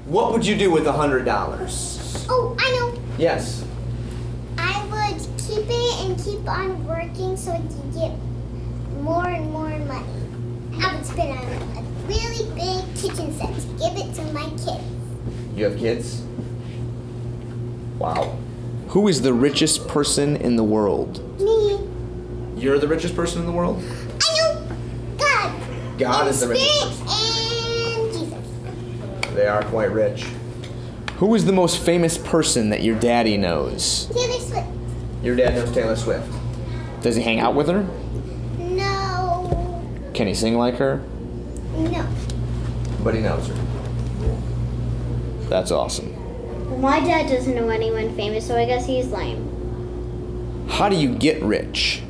What would you do with $100? Oh, I know. Yes. I would keep it and keep on working so I can get more and more money. I would spend on a really big kitchen set to give it to my kids. You have kids? Wow. Who is the richest person in the world? Me. You're the richest person in the world? I know. God. God is the richest Spirit person. and Jesus. They are quite rich. Who is the most famous person that your daddy knows? Taylor Swift. Your dad knows Taylor Swift. Does he hang out with her? No. Can he sing like her? No. But he knows her. That's awesome. Well, my dad doesn't know anyone famous, so I guess he's lame. How do you get rich?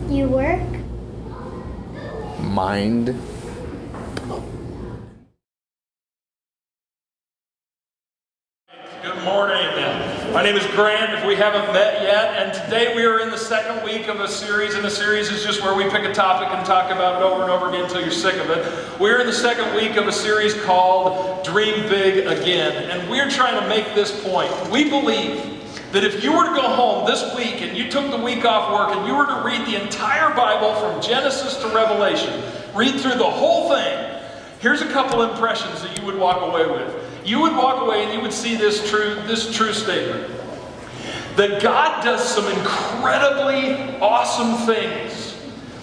You work? Mind. Good morning. My name is Grant, if we haven't met yet, and today we are in the second week of a series, and the series is just where we pick a topic and talk about it over and over again until you're sick of it. We're in the second week of a series called Dream Big Again, and we're trying to make this point. We believe that if you were to go home this week and you took the week off work and you were to read the entire Bible from Genesis to Revelation, read through the whole thing, here's a couple impressions that you would walk away with. You would walk away and you would see this true statement. That God does some incredibly awesome things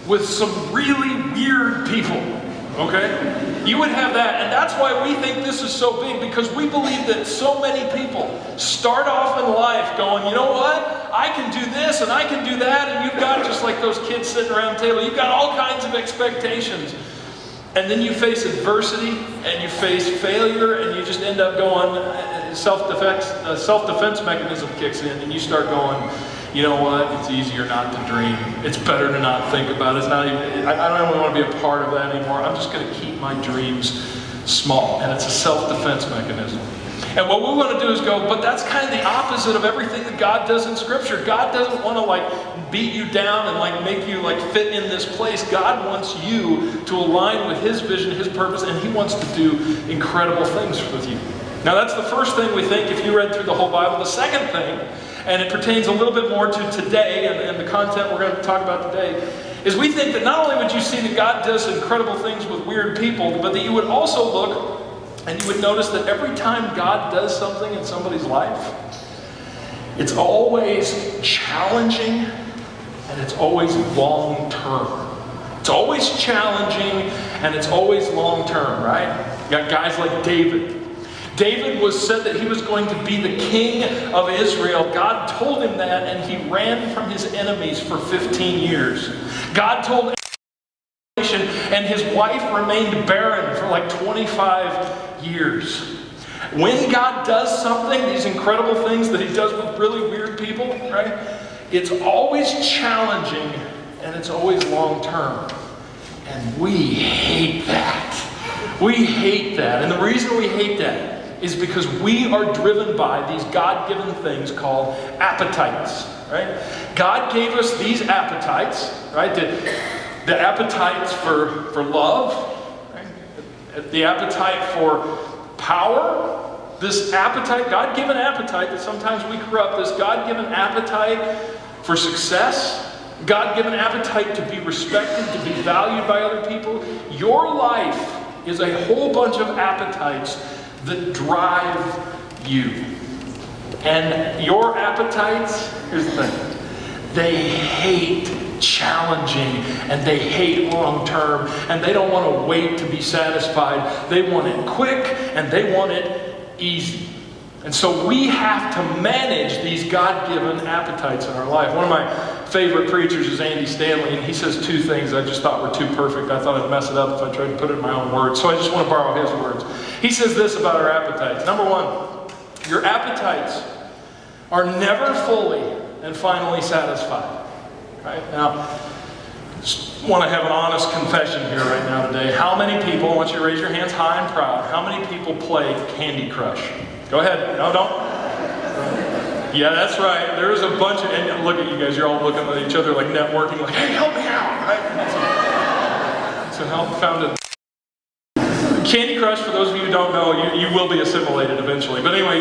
with some really weird people. Okay? You would have that, and that's why we think this is so big, because we believe that so many people start off in life going, you know what? I can do this and I can do that, and you've got, just like those kids sitting around the table, you've got all kinds of expectations. And then you face adversity, and you face failure, and you just end up going, self-defense mechanism kicks in, and you start going, you know what, it's easier not to dream. It's better to not think about it. It's not even, I don't even want to be a part of that anymore. I'm just going to keep my dreams small. And it's a self-defense mechanism. And what we want to do is go, but that's kind of the opposite of everything that God does in Scripture. God doesn't want to beat you down and make you fit in this place. God wants you to align with His vision, His purpose, and He wants to do incredible things with you. Now that's the first thing we think if you read through the whole Bible. The second thing, and it pertains a little bit more to today and the content we're going to talk about today, is we think that not only would you see that God does incredible things with weird people, but that you would also look and you would notice that every time God does something in somebody's life, it's always challenging and it's always long term. It's always challenging and it's always long term, right? You got guys like David. David was said that he was going to be the king of Israel. God told him that, and he ran from his enemies for 15 years. God told him, and his wife remained barren for 25 years. When God does something, these incredible things that He does with really weird people, right? It's always challenging and it's always long term. And we hate that. We hate that. And the reason we hate that is because we are driven by these God-given things called appetites, right? God gave us these appetites, right? The appetites for love, right? The appetite for power, this appetite, God-given appetite that sometimes we corrupt, this God-given appetite for success, God-given appetite to be respected, to be valued by other people. Your life is a whole bunch of appetites that drive you. And your appetites, here's the thing, they hate challenging and they hate long term and they don't want to wait to be satisfied. They want it quick and they want it easy. And so we have to manage these God-given appetites in our life. One of my favorite preachers is Andy Stanley, and he says two things I just thought were too perfect. I thought I'd mess it up if I tried to put it in my own words. So I just want to borrow his words. He says this about our appetites. Number one, your appetites are never fully and finally satisfied. Right? Now, just want to have an honest confession here right now today. How many people, I want you to raise your hands high and proud, how many people play Candy Crush? Go ahead. No, don't. Yeah, that's right. There's a bunch of, and look at you guys, you're all looking at each other networking, hey, help me out, right? So help found it. Candy Crush, for those of you who don't know, you will be assimilated eventually. But anyway,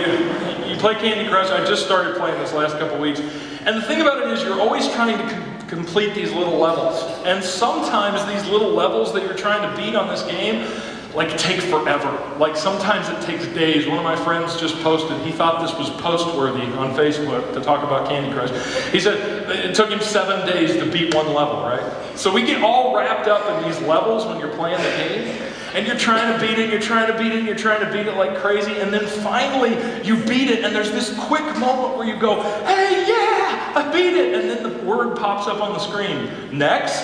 you play Candy Crush. I just started playing this last couple weeks. And the thing about it is you're always trying to complete these little levels. And sometimes these little levels that you're trying to beat on this game, like, take forever. Like, sometimes it takes days. One of my friends just posted, he thought this was post-worthy on Facebook to talk about Candy Crush. He said it took him 7 days to beat one level, right? So we get all wrapped up in these levels when you're playing the game. And you're trying to beat it, you're trying to beat it, and you're trying to beat it like crazy. And then finally, you beat it, and there's this quick moment where you go, hey, yeah, I beat it. And then the word pops up on the screen, next,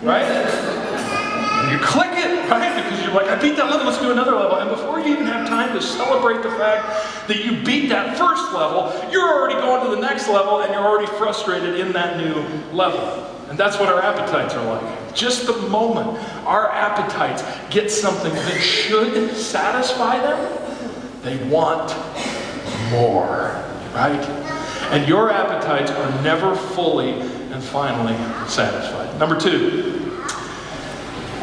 right? And you click it, right? Because you're like, I beat that level, let's do another level. And before you even have time to celebrate the fact that you beat that first level, you're already going to the next level, and you're already frustrated in that new level. And that's what our appetites are like. Just the moment our appetites get something that should satisfy them, they want more, right? And your appetites are never fully and finally satisfied. Number 2,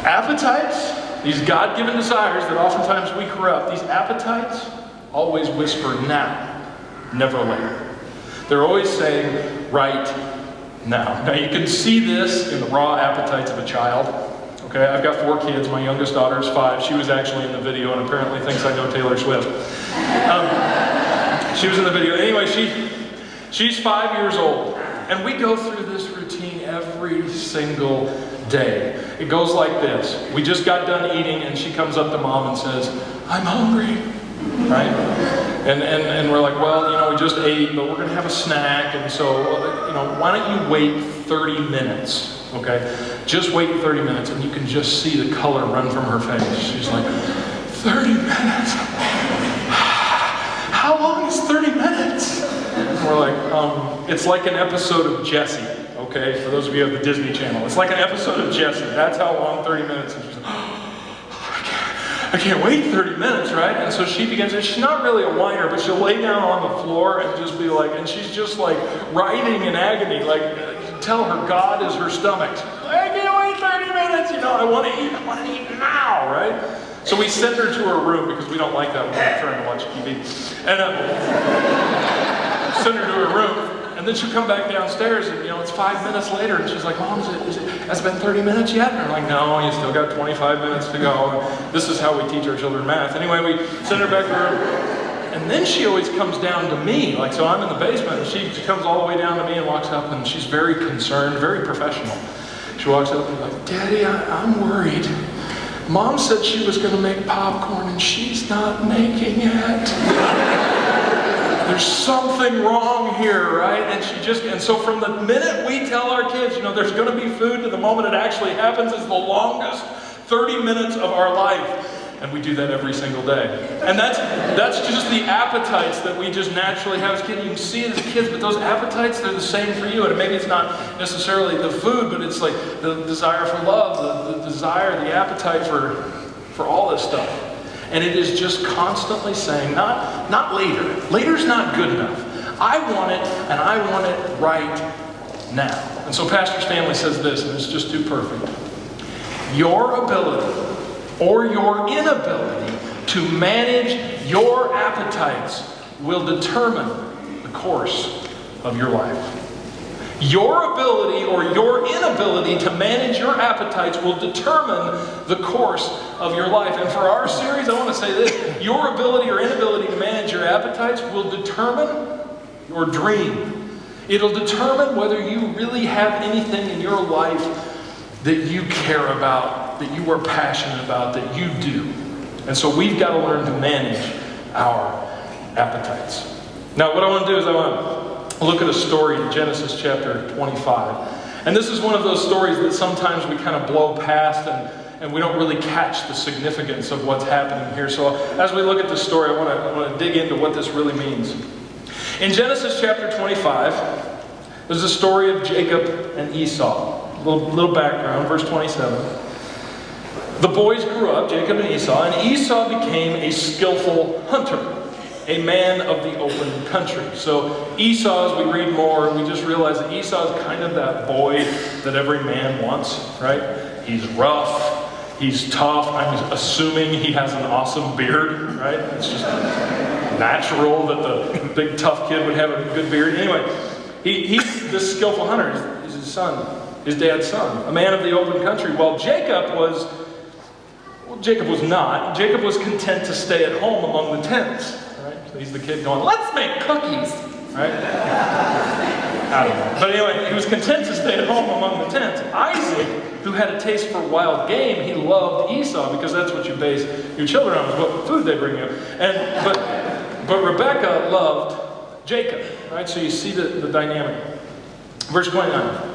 appetites, these God-given desires that oftentimes we corrupt, these appetites always whisper now, never later. They're always saying right now. Now you can see this in the raw appetites of a child. Okay, I've got 4 kids. My youngest daughter is 5. She was actually in the video and apparently thinks I know Taylor Swift. She was in the video. Anyway, she's 5 years old. And we go through this routine every single day. It goes like this. We just got done eating and she comes up to mom and says, I'm hungry. Right? And we're like, well, we just ate, but we're going to have a snack. And so, why don't you wait 30 minutes, okay? Just wait 30 minutes and you can just see the color run from her face. She's like, 30 minutes? How long is 30 minutes? And we're like, it's like an episode of Jessie, okay? For those of you who have the Disney Channel. It's like an episode of Jessie. That's how long 30 minutes is. She's like, I can't wait 30 minutes, right? And so she begins, and she's not really a whiner, but she'll lay down on the floor and just be like, and she's just like writhing in agony, like, you can tell her God is her stomach. I can't wait 30 minutes, I want to eat now, right? So we send her to her room because we don't like that when we're trying to watch TV. And send her to her room. And then she'll come back downstairs and, it's 5 minutes later and she's like, Mom, has it been 30 minutes yet? And I'm like, no, you still got 25 minutes to go. And this is how we teach our children math. Anyway, we send her back to her room. And then she always comes down to me. Like, so I'm in the basement and she comes all the way down to me and walks up and she's very concerned, very professional. She walks up and is like, Daddy, I'm worried. Mom said she was going to make popcorn and she's not making it. There's something wrong here, right? And so from the minute we tell our kids, there's going to be food to the moment it actually happens is the longest 30 minutes of our life. And we do that every single day. And that's just the appetites that we just naturally have as kids. You can see it as kids, but those appetites, they're the same for you. And maybe it's not necessarily the food, but it's like the desire for love, the desire, the appetite for all this stuff. And it is just constantly saying, not later. Later's not good enough. I want it, and I want it right now. And so Pastor Stanley says this, and it's just too perfect. Your ability or your inability to manage your appetites will determine the course of your life. Your ability or your inability to manage your appetites will determine the course of your life. And for our series, I want to say this. Your ability or inability to manage your appetites will determine your dream. It'll determine whether you really have anything in your life that you care about, that you are passionate about, that you do. And so we've got to learn to manage our appetites. Now, what I want to do is I want to look at a story in Genesis chapter 25. And this is one of those stories that sometimes we kind of blow past and we don't really catch the significance of what's happening here. So as we look at this story, I want to dig into what this really means. In Genesis chapter 25, there's a story of Jacob and Esau. A little background, verse 27. The boys grew up, Jacob and Esau became a skillful hunter. A man of the open country. So Esau, as we read more, we just realize that Esau is kind of that boy that every man wants, right? He's rough, He's tough. I'm assuming he has an awesome beard, right? It's just natural that the big tough kid would have a good beard. Anyway, he's this skillful hunter. He's his son, his dad's son, a man of the open country. While Jacob was not. Jacob was content to stay at home among the tents. Right? So he's the kid going, let's make cookies. Right? I don't know. But anyway, he was content to stay at home among the tents. Isaac, who had a taste for wild game, he loved Esau because that's what you base your children on, is what food they bring you. But Rebekah loved Jacob. Right? So you see the dynamic. Verse 29.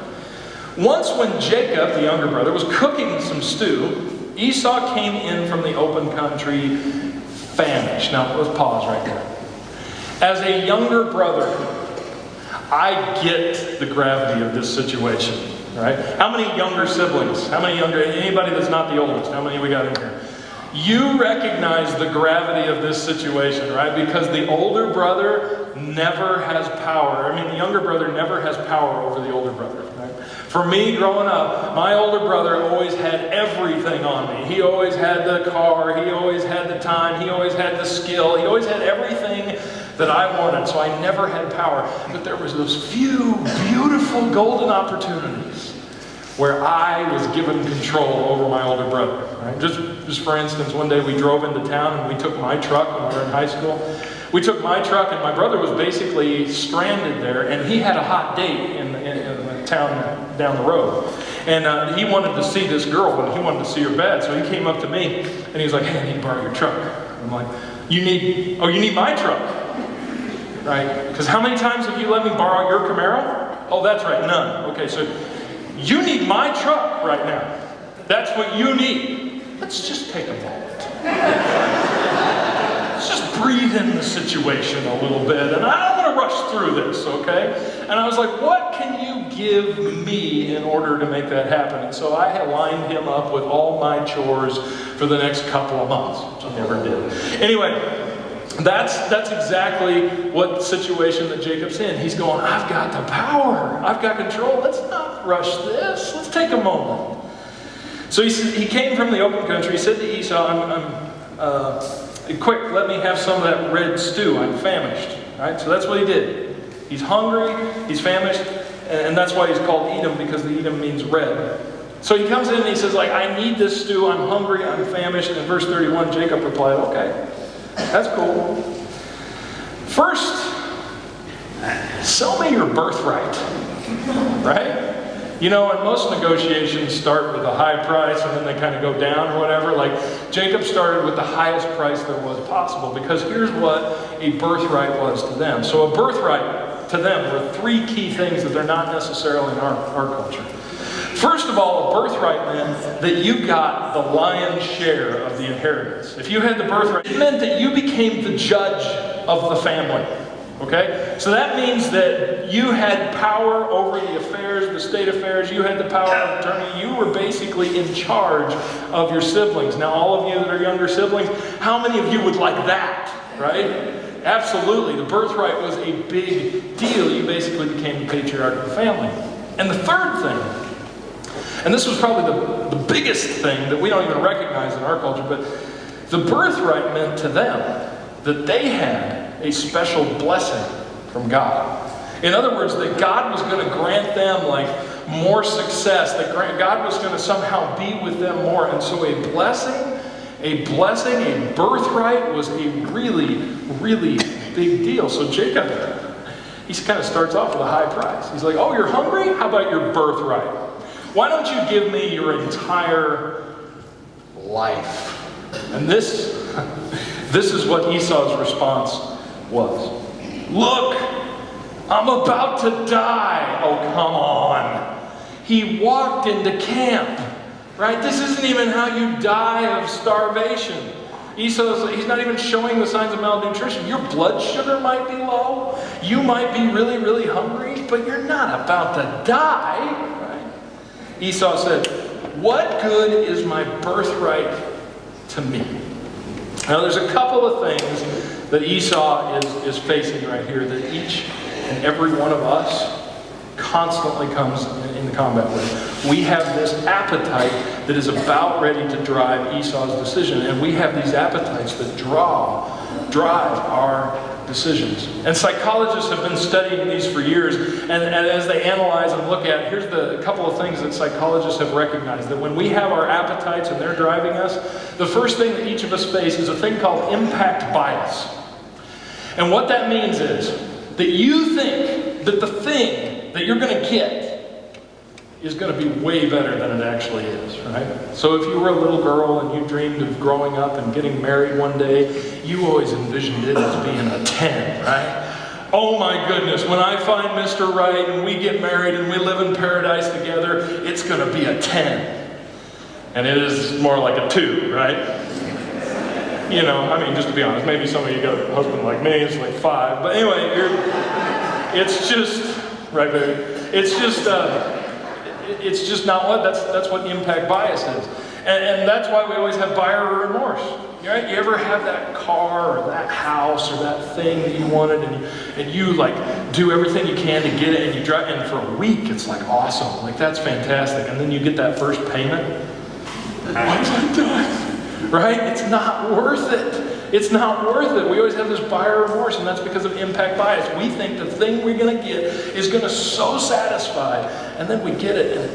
Once when Jacob, the younger brother, was cooking some stew, Esau came in from the open country famished. Now, let's pause right there. As a younger brother, I get the gravity of this situation, right? How many younger siblings? Anybody that's not the oldest? How many we got in here? You recognize the gravity of this situation, right? Because the older brother never has power. The younger brother never has power over the older brother, right? For me, growing up, my older brother always had everything on me. He always had the car, he always had the time, he always had the skill, he always had everything that I wanted, so I never had power. But there was those few beautiful golden opportunities where I was given control over my older brother. Right? Just for instance, one day we drove into town and we took my truck when we were in high school. We took my truck and my brother was basically stranded there, and he had a hot date in the town down the road. And he wanted to see this girl, and he wanted to see her bad. So he came up to me and he was like, hey, I need to borrow your truck. I'm like, you need my truck? Right? Because how many times have you let me borrow your Camaro? Oh, that's right, none. Okay, so you need my truck right now. That's what you need. Let's just take a moment. Let's just breathe in the situation a little bit. And I don't want to rush through this, okay? And I was like, what can you give me in order to make that happen? And so I had lined him up with all my chores for the next couple of months, which I never did. Anyway, that's exactly what situation that Jacob's in. He's going, I've got the power. I've got control. Let's not rush this. Let's take a moment. So he came from the open country. He said to Esau, quick, let me have some of that red stew. I'm famished. Right? So that's what he did. He's hungry. He's famished. And that's why he's called Edom, because the Edom means red. So he comes in and he says, I need this stew. I'm hungry. I'm famished. And in verse 31, Jacob replied, okay. That's cool. First, sell me your birthright, right? And most negotiations start with a high price and then they kind of go down or whatever. Like Jacob started with the highest price there was possible, because here's what a birthright was to them. So a birthright to them were three key things that they're not necessarily in our culture. First of all, a birthright meant that you got the lion's share of the inheritance. If you had the birthright, it meant that you became the judge of the family. Okay? So that means that you had power over the affairs, the state affairs. You had the power of attorney. You were basically in charge of your siblings. Now, all of you that are younger siblings, how many of you would like that? Right? Absolutely. The birthright was a big deal. You basically became the patriarch of the family. And the third thing, and this was probably the biggest thing that we don't even recognize in our culture, but the birthright meant to them that they had a special blessing from God. In other words, that God was going to grant them more success, that God was going to somehow be with them more. And so a birthright was a really, really big deal. So Jacob, he kind of starts off with a high price. He's like, oh, you're hungry? How about your birthright? Why don't you give me your entire life? And this is what Esau's response was. Look, I'm about to die. Oh, come on. He walked into camp, right? This isn't even how you die of starvation. Esau's, he's not even showing the signs of malnutrition. Your blood sugar might be low. You might be really, really hungry, but you're not about to die. Esau said, what good is my birthright to me? Now there's a couple of things that Esau is facing right here that each and every one of us constantly comes in combat with. We have this appetite that is about ready to drive Esau's decision, and we have these appetites that drive our decisions. And psychologists have been studying these for years, and as they analyze and look at, here's a couple of things that psychologists have recognized, that when we have our appetites and they're driving us, the first thing that each of us face is a thing called impact bias. And what that means is that you think that the thing that you're going to get is going to be way better than it actually is, right? So if you were a little girl and you dreamed of growing up and getting married one day, you always envisioned it as being a 10, right? Oh my goodness, when I find Mr. Right and we get married and we live in paradise together, it's going to be a 10. And it is more like a 2, right? You know, I mean, just to be honest, maybe some of you got a husband like me, it's like 5. But anyway, it's just, right, baby? It's just not what, that's what impact bias is. And that's why we always have buyer remorse. Right? You ever have that car or that house or that thing that you wanted and you like do everything you can to get it and you drive, and for a week it's like awesome, like that's fantastic. And then you get that first payment. What's I done? Right? It's not worth it. It's not worth it. We always have this buyer remorse, and that's because of impact bias. We think the thing we're going to get is going to so satisfy, and then we get it, and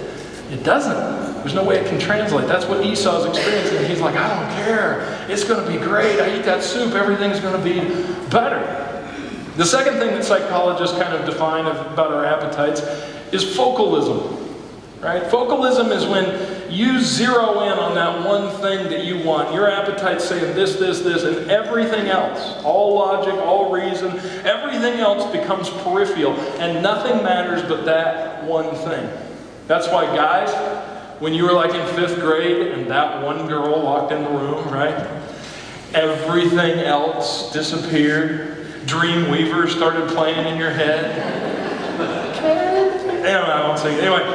it doesn't. There's no way it can translate. That's what Esau's experiencing. He's like, I don't care. It's going to be great. I eat that soup. Everything's going to be better. The second thing that psychologists kind of define about our appetites is focalism. Right? Focalism is when you zero in on that one thing that you want. Your appetite's saying this, and everything else, all logic, all reason, everything else becomes peripheral, and nothing matters but that one thing. That's why, guys, when you were like in 5th grade and that one girl walked in the room, right? Everything else disappeared. Dreamweaver started playing in your head. Anyway, I won't say. Anyway,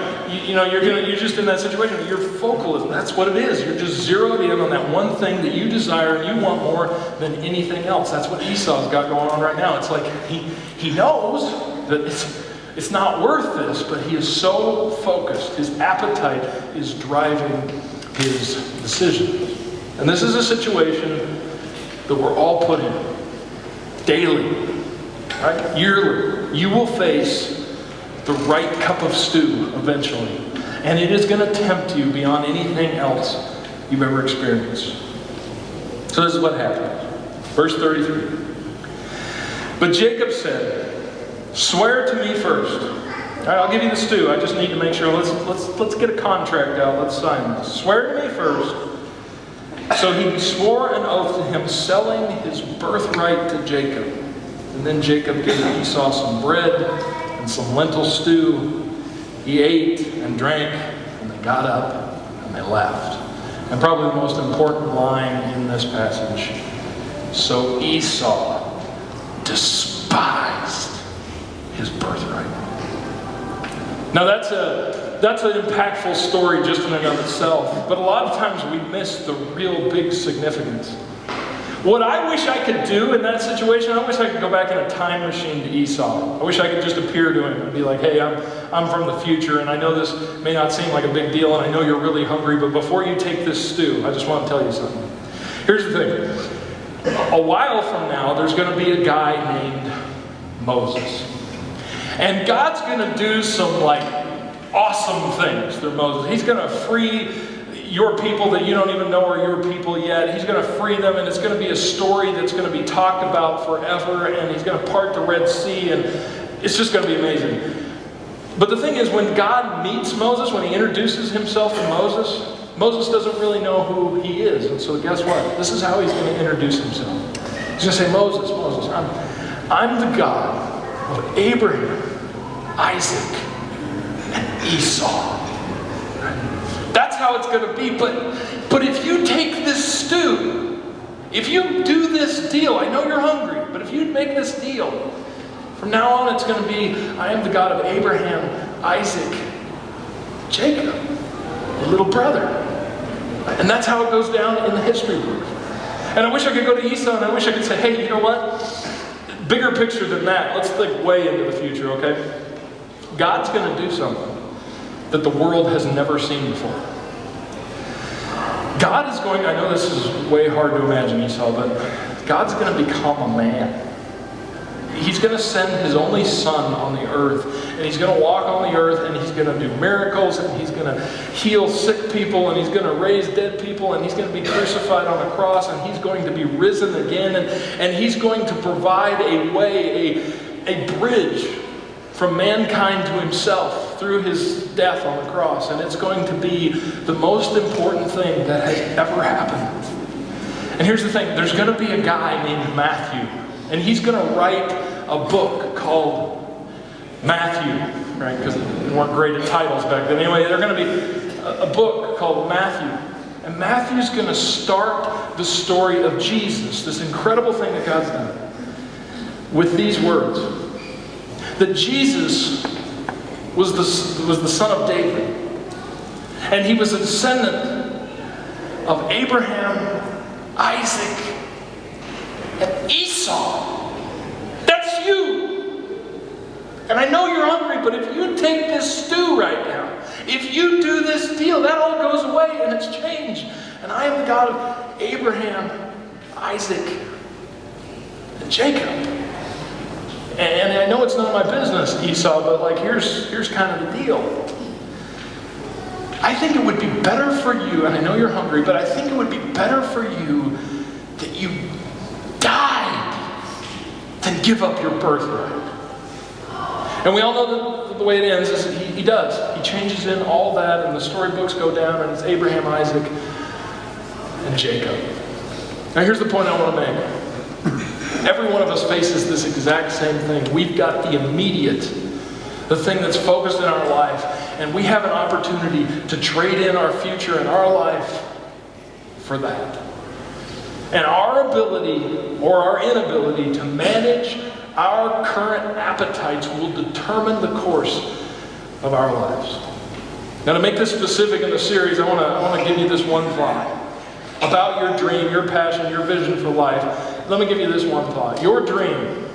you're just in that situation. You're focalism. That's what it is. You're just zeroed in on that one thing that you desire and you want more than anything else. That's what Esau's got going on right now. It's like he knows that it's not worth this, but he is so focused. His appetite is driving his decisions. And this is a situation that we're all put in daily, right? Yearly. You will face the right cup of stew eventually. And it is going to tempt you beyond anything else you've ever experienced. So this is what happened. Verse 33. But Jacob said, swear to me first. All right, I'll give you the stew. I just need to make sure. Let's get a contract out. Let's sign this. Swear to me first. So he swore an oath to him, selling his birthright to Jacob. And then Jacob gave Esau some bread and some lentil stew. He ate and drank, and they got up and they left. And probably the most important line in this passage. So Esau despised his birthright. Now that's an impactful story just in and of itself, but a lot of times we miss the real big significance. What I wish I could do in that situation, I wish I could go back in a time machine to Esau. I wish I could just appear to him and be like, hey, I'm from the future, and I know this may not seem like a big deal, and I know you're really hungry, but before you take this stew, I just want to tell you something. Here's the thing. A while from now, there's going to be a guy named Moses. And God's going to do some awesome things through Moses. He's going to free your people that you don't even know are your people yet. He's going to free them, and it's going to be a story that's going to be talked about forever, and he's going to part the Red Sea, and it's just going to be amazing. But the thing is, when God meets Moses, when he introduces himself to Moses, Moses doesn't really know who he is. And so guess what? This is how he's going to introduce himself. He's going to say, Moses, I'm the God of Abraham, Isaac, and Esau. That's how it's going to be. But if you take this stew, if you do this deal, I know you're hungry, but if you make this deal, from now on it's going to be, I am the God of Abraham, Isaac, Jacob, your little brother. And that's how it goes down in the history book. And I wish I could go to Esau and I wish I could say, hey, you know what? Bigger picture than that. Let's think way into the future, okay? God's going to do something that the world has never seen before. God is going, I know this is way hard to imagine, Esau, but God's going to become a man. He's going to send his only son on the earth, and he's going to walk on the earth, and he's going to do miracles, and he's going to heal sick people, and he's going to raise dead people, and he's going to be crucified on a cross, and he's going to be risen again, and he's going to provide a way, a bridge from mankind to himself through his death on the cross. And it's going to be the most important thing that has ever happened. And here's the thing, there's going to be a guy named Matthew, and he's going to write a book called Matthew, right? Because they weren't great at titles back then. Anyway, there's going to be a book called Matthew. And Matthew's going to start the story of Jesus, this incredible thing that God's done, with these words. That Jesus was the son of David. And he was a descendant of Abraham, Isaac, and Esau. That's you. And I know you're hungry, but if you take this stew right now, if you do this deal, that all goes away and it's changed. And I am the God of Abraham, Isaac, and Jacob. And I know it's none of my business, Esau, but like here's kind of the deal. I think it would be better for you, and I know you're hungry, but I think it would be better for you that you died than give up your birthright. And we all know that the way it ends is he does. He changes in all that, and the storybooks go down, and it's Abraham, Isaac, and Jacob. Now here's the point I want to make. Every one of us faces this exact same thing. We've got the immediate, the thing that's focused in our life, and we have an opportunity to trade in our future and our life for that. And our ability or our inability to manage our current appetites will determine the course of our lives. Now, to make this specific in the series, I want to give you this one thought about your dream, your passion, your vision for life. Let me give you this one thought. Your dream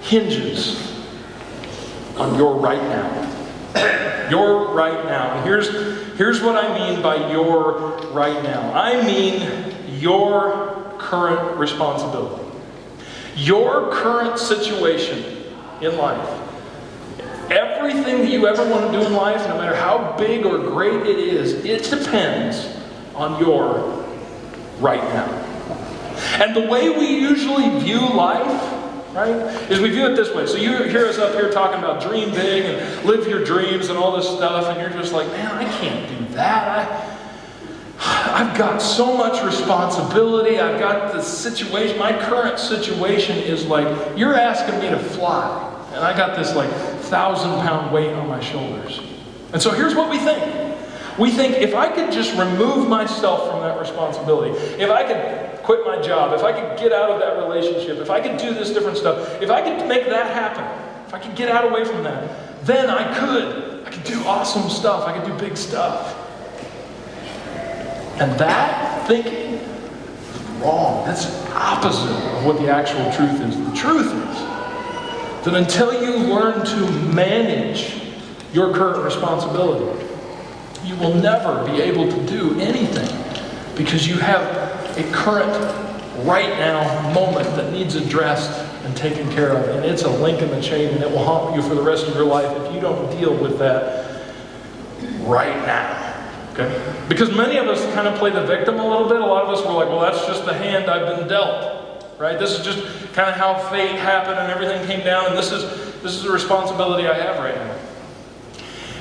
hinges on your right now. Your right now. And here's what I mean by your right now. I mean your current responsibility. Your current situation in life. Everything that you ever want to do in life, no matter how big or great it is, it depends on your right now. And the way we usually view life, right, is we view it this way. So you hear us up here talking about dream big and live your dreams and all this stuff, and you're just like, man, I can't do that. I've got so much responsibility. I've got the situation. My current situation is like, you're asking me to fly, and I got this like 1,000-pound weight on my shoulders. And so here's what we think. We think if I could just remove myself from that responsibility, if I could quit my job, if I could get out of that relationship, if I could do this different stuff, if I could make that happen, if I could get out away from that, then I could do awesome stuff. I could do big stuff. And that thinking is wrong. That's opposite of what the actual truth is. The truth is that until you learn to manage your current responsibility, you will never be able to do anything because you have a current right now moment that needs addressed and taken care of. And it's a link in the chain, and it will haunt you for the rest of your life if you don't deal with that right now. Okay? Because many of us kind of play the victim a little bit. A lot of us were like, well, that's just the hand I've been dealt. Right? This is just kind of how fate happened and everything came down, and this is the responsibility I have right now.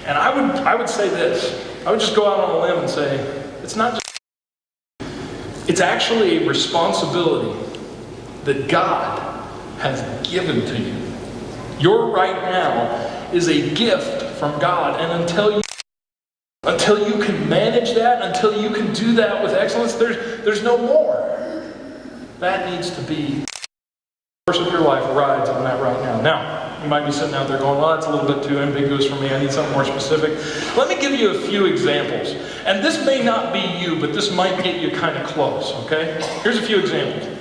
And I would say this. I would just go out on a limb and say, it's not just, it's actually a responsibility that God has given to you. Your right now is a gift from God, and until you can manage that, until you can do that with excellence, there's no more. That needs to be the course of your life rides on that right now. Now, you might be sitting out there going, well, that's a little bit too ambiguous for me. I need something more specific. Let me give you a few examples. And this may not be you, but this might get you kind of close, okay? Here's a few examples.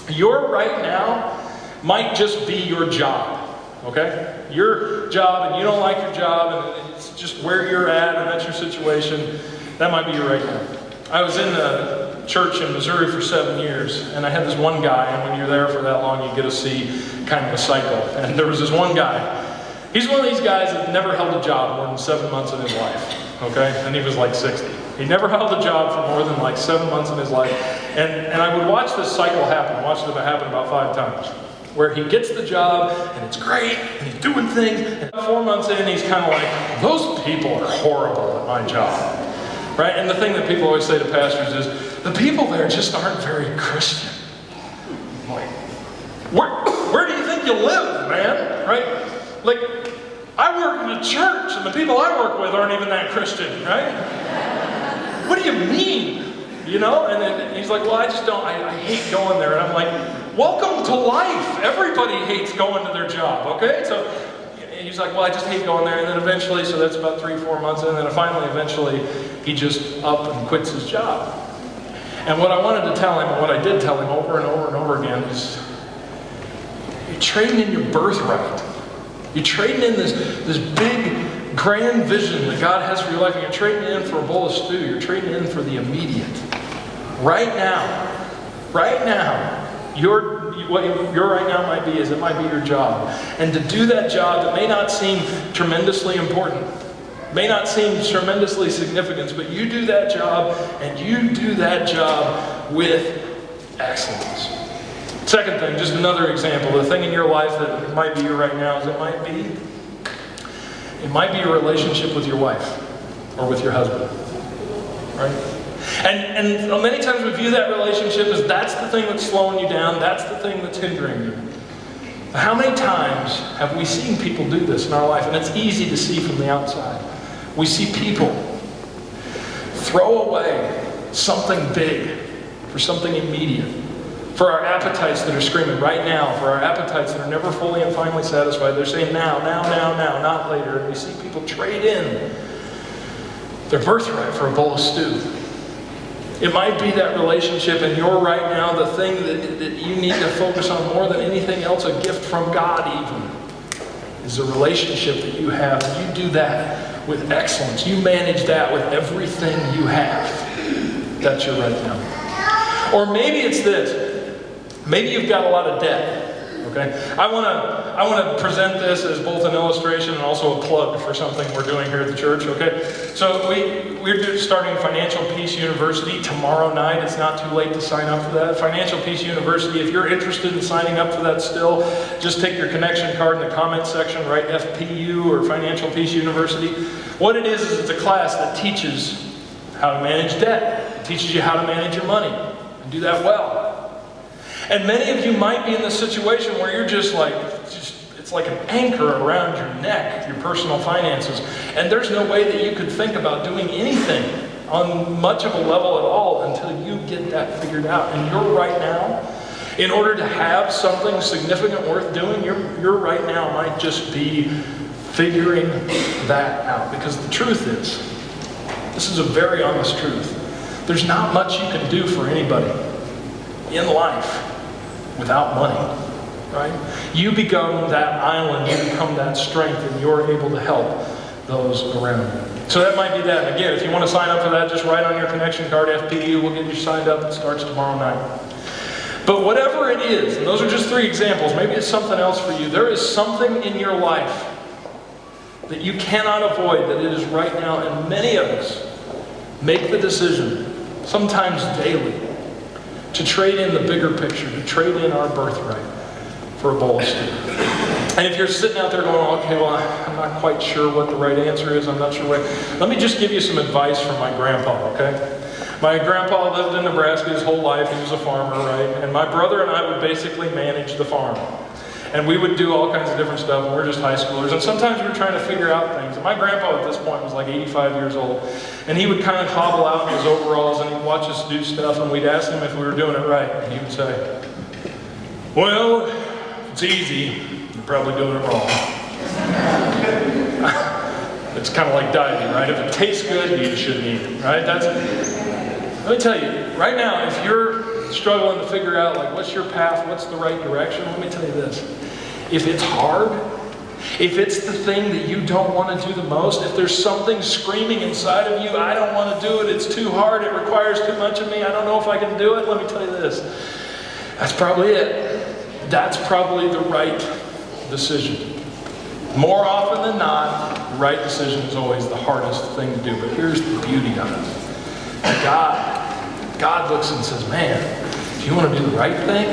Your right now might just be your job. okay? Your job and you don't like your job and it's just where you're at and that's your situation, that might be you right now. I was in a church in Missouri for 7 years, and I had this one guy, and when you're there for that long, you get to see kind of a cycle. And there was this one guy. He's one of these guys that never held a job more than 7 months in his life, okay? And he was like 60. He never held a job for more than like 7 months in his life. And I would watch this cycle happen, watched it happen about 5 times, where he gets the job, and it's great, and he's doing things, and 4 months in, he's kind of like, those people are horrible at my job. Right? And the thing that people always say to pastors is, the people there just aren't very Christian. I'm like, where do you think you live, man? Right? Like, I work in a church, and the people I work with aren't even that Christian, right? What do you mean? You know? And then he's like, well, I just don't, I hate going there. And I'm like, welcome to life. Everybody hates going to their job, okay? So he's like, well, I just hate going there. And then eventually, so that's about 3-4 months, and then finally, eventually, he just up and quits his job. And what I wanted to tell him, and what I did tell him over and over and over again, is you're trading in your birthright. You're trading in this big, grand vision that God has for your life, and you're trading in for a bowl of stew. You're trading in for the immediate. Right now, what your right now might be is it might be your job. And to do that job that may not seem tremendously important, may not seem tremendously significant, but you do that job, and you do that job with excellence. Second thing, just another example, the thing in your life that might be you right now is it might be your relationship with your wife or with your husband, right? And many times we view that relationship as that's the thing that's slowing you down, that's the thing that's hindering you. How many times have we seen people do this in our life? And it's easy to see from the outside. We see people throw away something big for something immediate. For our appetites that are screaming right now, for our appetites that are never fully and finally satisfied, they're saying now, not later. And we see people trade in their birthright for a bowl of stew. It might be that relationship, and you're right now the thing that you need to focus on more than anything else, a gift from God even, is the relationship that you have. You do that with excellence. You manage that with everything you have. That's your right now. Or maybe it's this. Maybe you've got a lot of debt. Okay? I want to present this as both an illustration and also a plug for something we're doing here at the church, okay? So we're starting Financial Peace University tomorrow night. It's not too late to sign up for that. Financial Peace University, if you're interested in signing up for that still, just take your connection card in the comment section, write FPU or Financial Peace University. What it is it's a class that teaches how to manage debt. It teaches you how to manage your money and do that well. And many of you might be in this situation where you're just it's like an anchor around your neck, your personal finances. And there's no way that you could think about doing anything on much of a level at all until you get that figured out. And you're right now, in order to have something significant worth doing, your right now might just be figuring that out. Because the truth is, this is a very honest truth. There's not much you can do for anybody in life without money, right? You become that island, you become that strength, and you're able to help those around you. So that might be that. And again, if you want to sign up for that, just write on your connection card, FPU, we'll get you signed up. It starts tomorrow night. But whatever it is, and those are just 3 examples, maybe it's something else for you. There is something in your life that you cannot avoid, that it is right now, and many of us make the decision, sometimes daily, to trade in the bigger picture, to trade in our birthright for a bowl of stew. And if you're sitting out there going, okay, well, I'm not quite sure what the right answer is, I'm not sure what, let me just give you some advice from my grandpa, okay? My grandpa lived in Nebraska his whole life, he was a farmer, right? And my brother and I would basically manage the farm. And we would do all kinds of different stuff, and we're just high schoolers. And sometimes we were trying to figure out things. And my grandpa at this point was like 85 years old. And he would kind of hobble out in his overalls, and he'd watch us do stuff, and we'd ask him if we were doing it right. And he would say, well, it's easy. You're probably doing it wrong. It's kind of like dieting, right? If it tastes good, you shouldn't eat it, right? Let me tell you, right now, if you're struggling to figure out, like, what's your path, what's the right direction, let me tell you this. If it's hard, If it's the thing that you don't want to do the most, if there's something screaming inside of you, I don't want to do it, it's too hard, it requires too much of me, I don't know if I can do it, let me tell you this. That's probably it. That's probably the right decision. More often than not, the right decision is always the hardest thing to do. But here's the beauty of it. God looks and says, man, if you want to do the right thing,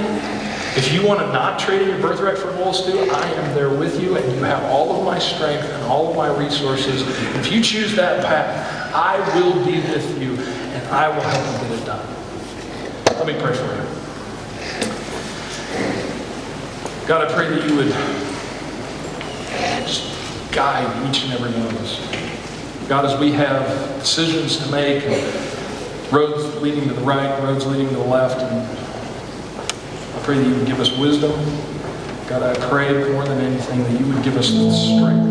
if you want to not trade in your birthright for a bowl of stew, I am there with you, and you have all of my strength and all of my resources. And if you choose that path, I will be with you, and I will help you get it done. Let me pray for you. God, I pray that you would just guide each and every one of us. God, as we have decisions to make, and roads leading to the right, roads leading to the left, and I pray that you would give us wisdom. God, I pray more than anything that you would give us the strength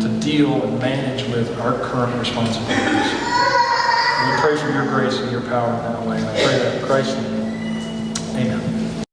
to deal and manage with our current responsibilities. And we pray for your grace and your power in that way. And I pray that in Christ's name.